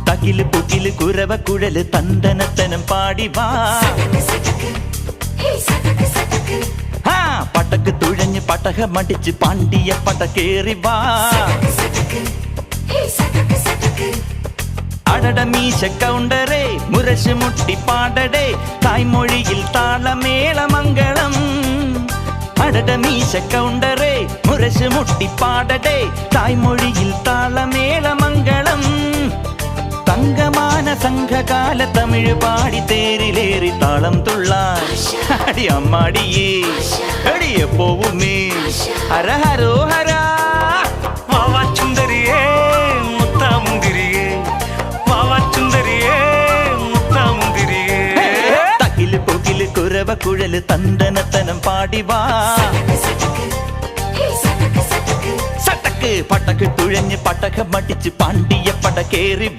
തകില് പുകില് കുരവ കുഴല് തന്തനത്തനം പാടി വാ. പടക്ക് തുഴഞ്ഞ് പടക മടിച്ച് പാണ്ടിയ പടക്കേറി വാ. അടട മീശ കൗണ്ടറേ മുരശ് മുട്ടി പാടടേ തായ്മൊഴിയിൽ താളമേളമംഗളം. അടട മീശ കൗണ്ടറേ മുരശ് മുട്ടി പാടടേ തായ്മൊഴിയിൽ താളമേളമംഗളം. തങ്കമാന സംഘകാല തമിഴ് പാടി തേരിലേറി താളം തുള്ളാൻ അടി അമ്മാടിയേ അടിയ പോവുമേ ഹര ഹരോ ഹരാ. വാവാ ചുന്ദരിയേ മുത്താമുന്തിരിയേ വാവാ ചുന്ദരിയേ മുത്താമുന്തിരിയേ. തകില് പുകില് കുരവ കുഴല് തന്തനത്തനം പാടി വാ. സട്ടക്ക് പടക്ക് തുഴഞ്ഞ് പടക മടിച്ച് പാണ്ടിയ പടക്കേറി വാ.